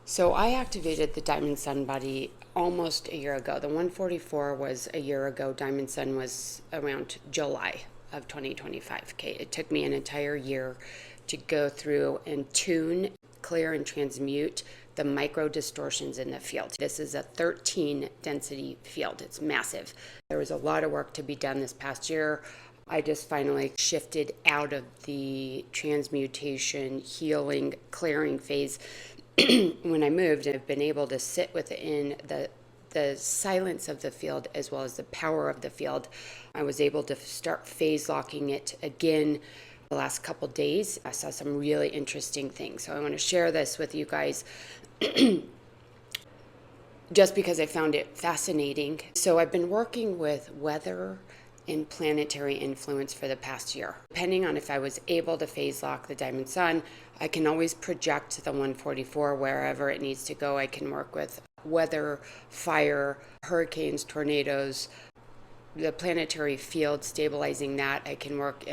So I activated the Diamond Sun body almost a year ago. The 144 was a year ago. Diamond Sun was around July of 2025. Okay, it took me an entire year to go through and tune, clear, and transmute the micro distortions in the field. This is a 13 density field. It's massive. There was a lot of work to be done this past year. I just finally shifted out of the transmutation, healing, clearing phase. When I moved, I've been able to sit within the silence of the field as well as the power of the field. I was able to start phase locking it again the last couple days. I saw some really interesting things. So I want to share this with you guys just because I found it fascinating. So I've been working with weather and planetary influence for the past year. Depending on if I was able to phase lock the Diamond Sun, I can always project the 144 wherever it needs to go. I can work with weather, fire, hurricanes, tornadoes, the planetary field, stabilizing that. I can work,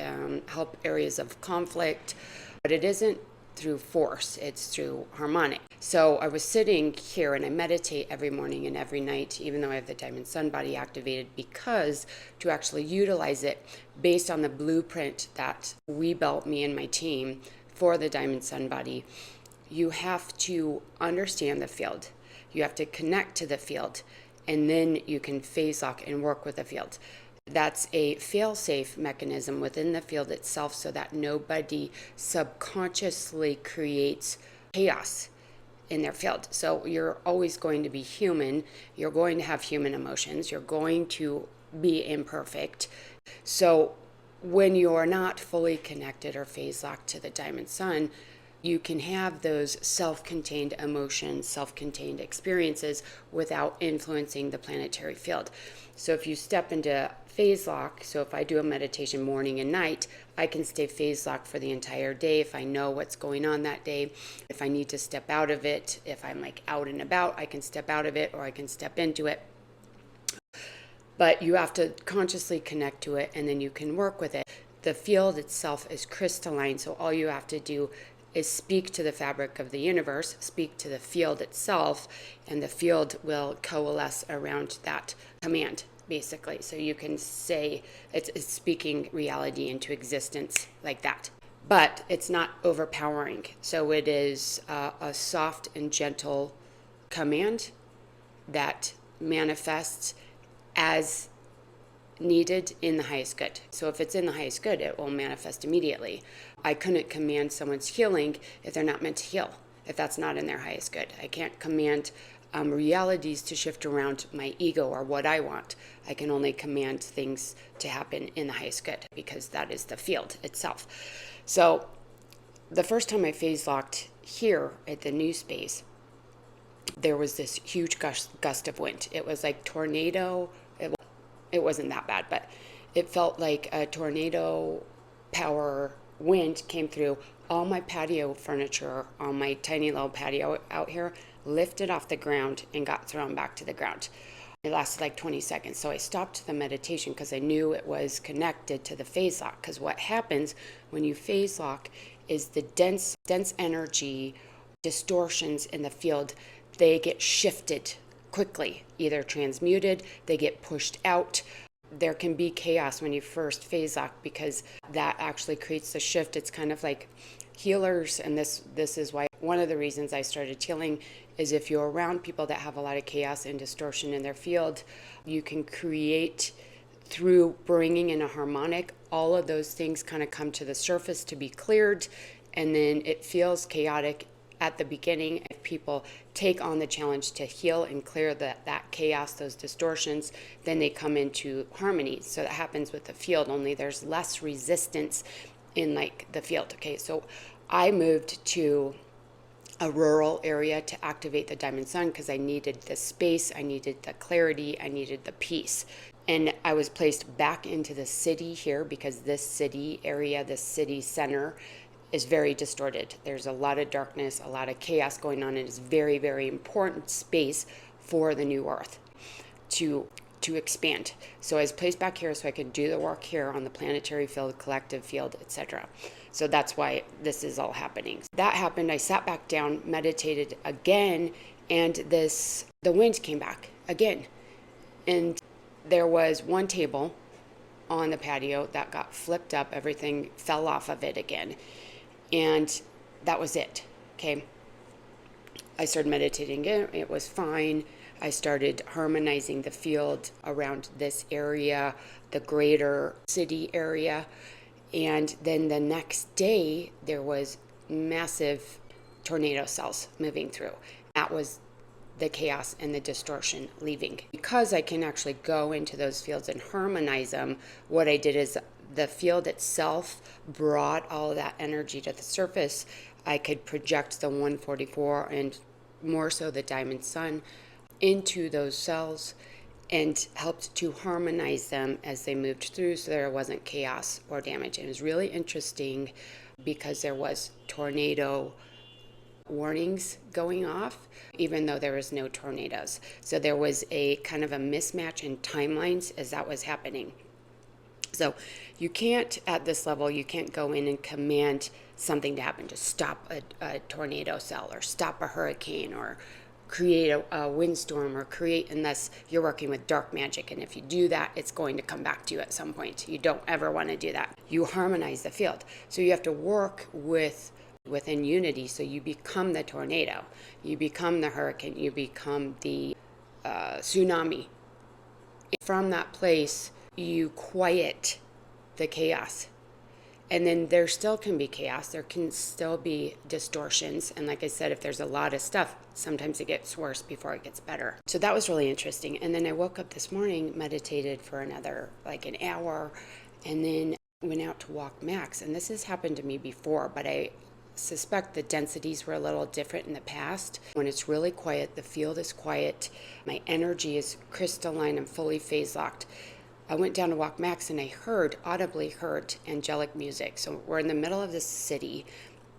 help areas of conflict, but it isn't through force, it's through harmonic. So I was sitting here and I meditate every morning and every night, even though I have the Diamond Sun body activated, because to actually utilize it based on the blueprint that we built, me and my team, for the Diamond Sun body, you have to understand the field. You have to connect to the field, and then you can phase lock and work with the field. That's a fail-safe mechanism within the field itself so that nobody subconsciously creates chaos in their field. So you're always going to be human. You're going to have human emotions. You're going to be imperfect. So when you're not fully connected or phase locked to the Diamond Sun, you can have those self-contained emotions, self-contained experiences without influencing the planetary field. So if you step into phase lock, so if I do a meditation morning and night, I can stay phase locked for the entire day if I know what's going on that day. If I need to step out of it, if I'm like out and about, I can step out of it or I can step into it. But you have to consciously connect to it and then you can work with it. The field itself is crystalline, so all you have to do is speak to the fabric of the universe, speak to the field itself, and the field will coalesce around that command, basically. So you can say it's speaking reality into existence like that. But it's not overpowering. So it is a soft and gentle command that manifests as needed in the highest good. So if it's in the highest good, it will manifest immediately. I couldn't command someone's healing if they're not meant to heal, if that's not in their highest good. I can't command realities to shift around my ego or what I want. I can only command things to happen in the highest good because that is the field itself. So the first time I phase locked here at the new space, there was this huge gust of wind. It was like tornado. It wasn't that bad, but it felt like a tornado power wind came through. All my patio furniture on my tiny little patio out here lifted off the ground and got thrown back to the ground. It lasted like 20 seconds. So I stopped the meditation because I knew it was connected to the phase lock. Because what happens when you phase lock is the dense energy distortions in the field, they get shifted quickly, either transmuted, they get pushed out. There can be chaos when you first phase lock because that actually creates the shift. It's kind of like healers, and this is why one of the reasons I started healing is if you're around people that have a lot of chaos and distortion in their field, you can create through bringing in a harmonic, all of those things kind of come to the surface to be cleared, and then it feels chaotic at the beginning. If people take on the challenge to heal and clear that chaos, those distortions, then they come into harmony. So that happens with the field, only there's less resistance in like the field. Okay, so I moved to a rural area to activate the Diamond Sun because I needed the space, I needed the clarity, I needed the peace. And I was placed back into the city here because this city area, this city center, is very distorted. There's a lot of darkness, a lot of chaos going on, and it's very, very important space for the new earth to expand. So I was placed back here so I could do the work here on the planetary field, collective field, etc. So that's why this is all happening. That happened. I sat back down, meditated again, and the wind came back again. And there was one table on the patio that got flipped up. Everything fell off of it again. And that was it. Okay. I started meditating again. It was fine. I started harmonizing the field around this area, the greater city area. And then the next day, there was massive tornado cells moving through. That was the chaos and the distortion leaving. Because I can actually go into those fields and harmonize them, what I did is the field itself brought all of that energy to the surface. I could project the 144 and more so the diamond sun into those cells and helped to harmonize them as they moved through so there wasn't chaos or damage. It was really interesting because there was tornado warnings going off, even though there was no tornadoes. So there was a kind of a mismatch in timelines as that was happening. So you can't, at this level, you can't go in and command something to happen, to stop a tornado cell or stop a hurricane or create a windstorm or create, unless you're working with dark magic. And if you do that, it's going to come back to you at some point. You don't ever want to do that. You harmonize the field. So you have to work within unity. So you become the tornado, you become the hurricane, you become the tsunami. From that place, you quiet the chaos. And then there still can be chaos. There can still be distortions. And like I said, if there's a lot of stuff, sometimes it gets worse before it gets better. So that was really interesting. And then I woke up this morning, meditated for another like an hour, and then went out to walk Max. And this has happened to me before, but I suspect the densities were a little different in the past. When it's really quiet, the field is quiet, my energy is crystalline and fully phase locked. I went down to walk Max and I audibly heard angelic music. So we're in the middle of the city.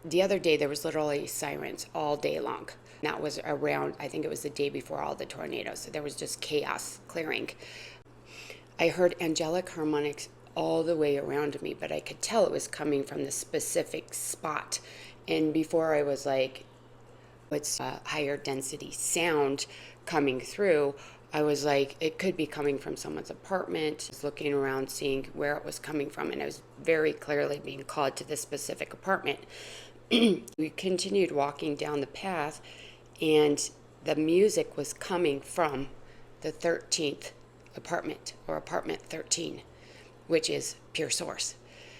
The other day there was literally sirens all day long. That was around, I think it was the day before all the tornadoes. So there was just chaos clearing. I heard angelic harmonics all the way around me, but I could tell it was coming from the specific spot. And before I was like, what's a higher density sound coming through? I was like, it could be coming from someone's apartment. I was looking around, seeing where it was coming from, and I was very clearly being called to this specific apartment. We continued walking down the path, and the music was coming from the 13th apartment, or apartment 13, which is pure source.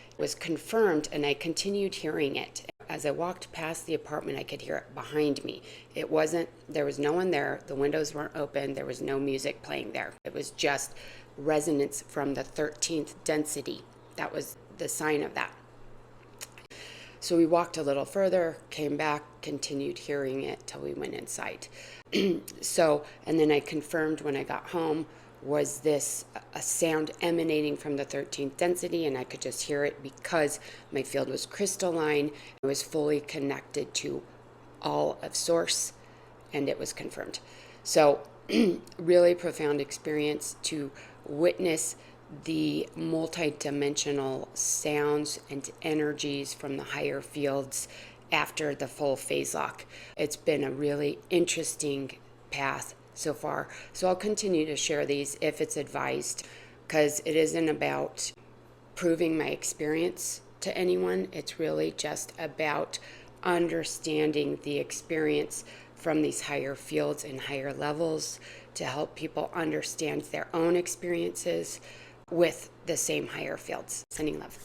It was confirmed, and I continued hearing it. As I walked past the apartment, I could hear it behind me. There was no one there. The windows weren't open. There was no music playing there. It was just resonance from the 13th density. That was the sign of that. So we walked a little further, came back, continued hearing it till we went inside. And then I confirmed when I got home, was this a sound emanating from the 13th density, and I could just hear it because my field was crystalline. It was fully connected to all of source, and it was confirmed. So really profound experience to witness the multidimensional sounds and energies from the higher fields after the full phase lock. It's been a really interesting path so far. So I'll continue to share these if it's advised, because it isn't about proving my experience to anyone. It's really just about understanding the experience from these higher fields and higher levels to help people understand their own experiences with the same higher fields. Sending love.